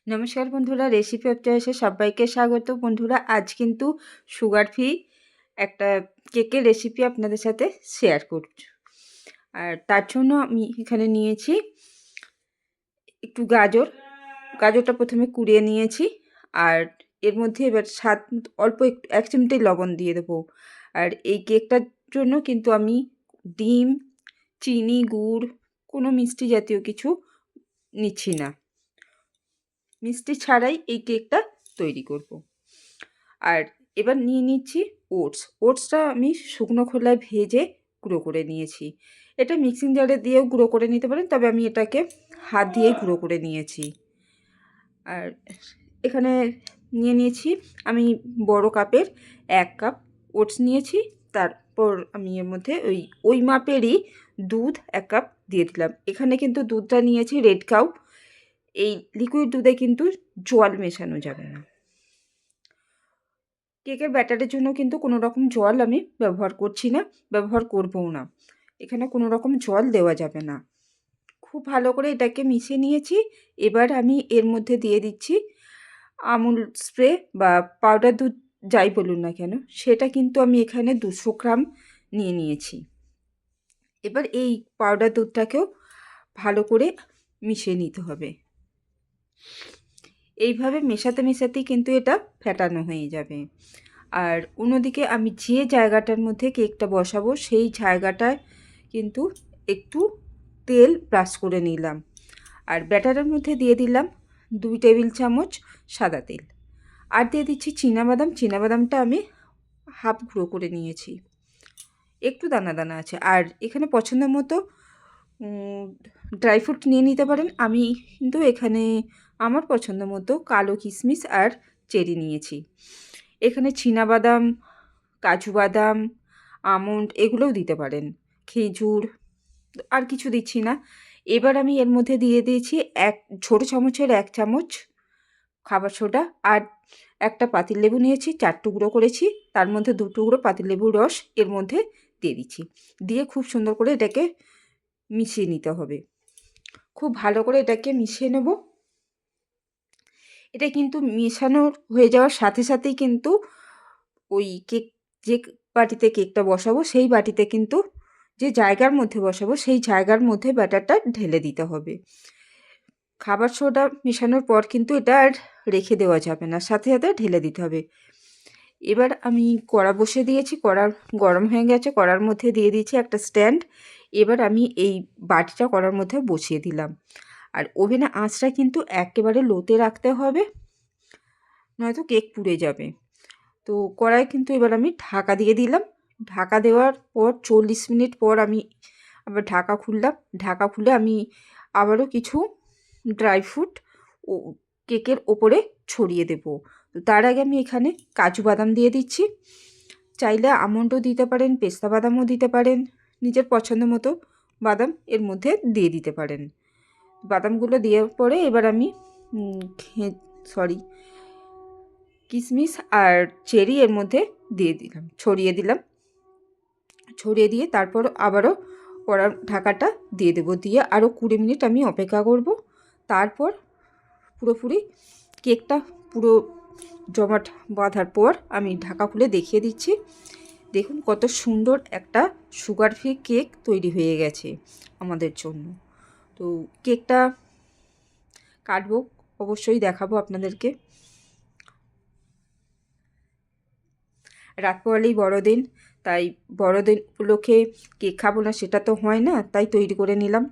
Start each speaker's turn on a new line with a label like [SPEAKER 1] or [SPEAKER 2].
[SPEAKER 1] নমস্কার বন্ধুরা, recipe of চয়েসে সবাইকে স্বাগত। বন্ধুরা, আজ কিন্তু সুগার ফ্রি একটা কেকের রেসিপি আপনাদের সাথে শেয়ার করছি। আর তার জন্য আমি এখানে নিয়েছি একটু গাজরটা প্রথমে কুড়িয়ে নিয়েছি। আর এর মধ্যে এবার অল্প একটু 1 চিমটে লবণ দিয়ে দেবো। আর এই কেকটার জন্য কিন্তু আমি ডিম, চিনি, গুড়, কোনো মিষ্টি জাতীয় কিছু নিচ্ছি না। মিষ্টি ছাড়াই এই কেকটা তৈরি করব। আর এবার নিয়ে নিচ্ছি ওটসটা আমি শুকনো খোলায় ভেজে গুঁড়ো করে নিয়েছি। এটা মিক্সিং জারে দিয়েও গুঁড়ো করে নিতে পারেন, তবে আমি এটাকে হাত দিয়েই গুঁড়ো করে নিয়েছি। আর এখানে নিয়ে নিয়েছি আমি বড় কাপের 1 কাপ ওটস নিয়েছি। তারপর আমি এর মধ্যে ওই মাপেরই দুধ 1 কাপ দিয়ে দিলাম। এখানে কিন্তু দুধটা নিয়েছি রেড কাউ। এই লিকুইড দুধে কিন্তু জল মেশানো যাবে না। কেকের ব্যাটারের জন্য কিন্তু কোনো রকম জল আমি ব্যবহার করছি না, ব্যবহার করবও না। এখানে কোনো রকম জল দেওয়া যাবে না। খুব ভালো করে এটাকে মিশিয়ে নিয়েছি। এবার আমি এর মধ্যে দিয়ে দিচ্ছি আমুল স্প্রে বা পাউডার দুধ, যাই বলুন না কেন, সেটা কিন্তু আমি এখানে 200 গ্রাম নিয়ে নিয়েছি। এবার এই পাউডার দুধটাকেও ভালো করে মিশিয়ে নিতে হবে। এইভাবে মেশাতেই কিন্তু এটা ফেটানো হয়ে যাবে। আর অন্যদিকে আমি যে জায়গাটার মধ্যে কেকটা বসাবো সেই জায়গাটায় কিন্তু একটু তেল ব্রাশ করে নিলাম। আর ব্যাটারের মধ্যে দিয়ে দিলাম 2 টেবিল চামচ সাদা তেল। আর দিয়ে দিচ্ছি চীনাবাদামটা আমি হাফ গুঁড়ো করে নিয়েছি, একটু দানা দানা আছে। আর এখানে পছন্দ মতো ড্রাই ফ্রুট নিয়ে নিতে পারেন। আমি কিন্তু এখানে আমার পছন্দ মতো কালো কিশমিশ আর চেরি নিয়েছি। এখানে চীনাবাদাম, কাজু বাদাম, আমন্ড এগুলোও দিতে পারেন, খেজুর, আর কিছু দিচ্ছি না। এবার আমি এর মধ্যে দিয়ে দিয়েছি ছোটো চামচের 1 চামচ খাবার সোডা। আর একটা পাতিলেবু নিয়েছি, 4 টুকরো করেছি, তার মধ্যে 2 টুকরো পাতিলেবুর রস এর মধ্যে দিয়ে দিচ্ছি। দিয়ে খুব সুন্দর করে এটাকে মিশিয়ে নিতে হবে। খুব ভালো করে এটাকে মিশিয়ে নেব। এটা কিন্তু মেশানো হয়ে যাওয়ার সাথে সাথেই কিন্তু যে বাটিতে কেকটা বসাবো সেই বাটিতে কিন্তু যে জায়গার মধ্যে বসাবো সেই জায়গার মধ্যে ব্যাটারটা ঢেলে দিতে হবে। খাবার সোডা মেশানোর পর কিন্তু এটা আর রেখে দেওয়া যাবে না, সাথে সাথে ঢেলে দিতে হবে। এবার আমি কড়া বসিয়ে দিয়েছি, কড়া গরম হয়ে গেছে। কড়ার মধ্যে দিয়ে দিয়েছি একটা স্ট্যান্ড। এবার আমি এই বাটিটা কড়ার মধ্যে বসিয়ে দিলাম। আর ওভেনে আঁচটা কিন্তু একেবারে লোতে রাখতে হবে, নয়তো কেক পুড়ে যাবে। তো কড়াই কিন্তু এবার আমি ঢাকা দিয়ে দিলাম। ঢাকা দেওয়ার পর 40 মিনিট পর আমি আবার ঢাকা খুললাম। ঢাকা খুলে আমি আবারও কিছু ড্রাই ফ্রুট ও কেকের ওপরে ছড়িয়ে দেব। তো তার আগে আমি এখানে কাজু বাদাম দিয়ে দিচ্ছি। চাইলে আমন্ডও দিতে পারেন, পেস্তা বাদামও দিতে পারেন, নিজের পছন্দ মতো বাদাম এর মধ্যে দিয়ে দিতে পারেন। বাদামগুলো দেওয়ার পরে এবার আমি কিশমিশ আর চেরি এর মধ্যে ছড়িয়ে দিয়ে তারপর আবারও কড়ার ঢাকাটা দিয়ে দেবো। দিয়ে আরও 20 মিনিট আমি অপেক্ষা করব। তারপর পুরোপুরি কেকটা পুরো জমাট বাঁধার পর আমি ঢাকা খুলে দেখিয়ে দিচ্ছি। দেখুন কত সুন্দর একটা সুগার ফ্রি কেক তৈরি হয়ে গেছে আমাদের জন্য। তো কেকটা কাটবো, অবশ্যই দেখাবো আপনাদেরকে। রাত পোহালেই বড়দিন, তাই বড়দিন উপলক্ষে কেক খাবো না সেটা তো হয় না, তাই তৈরি করে নিলাম।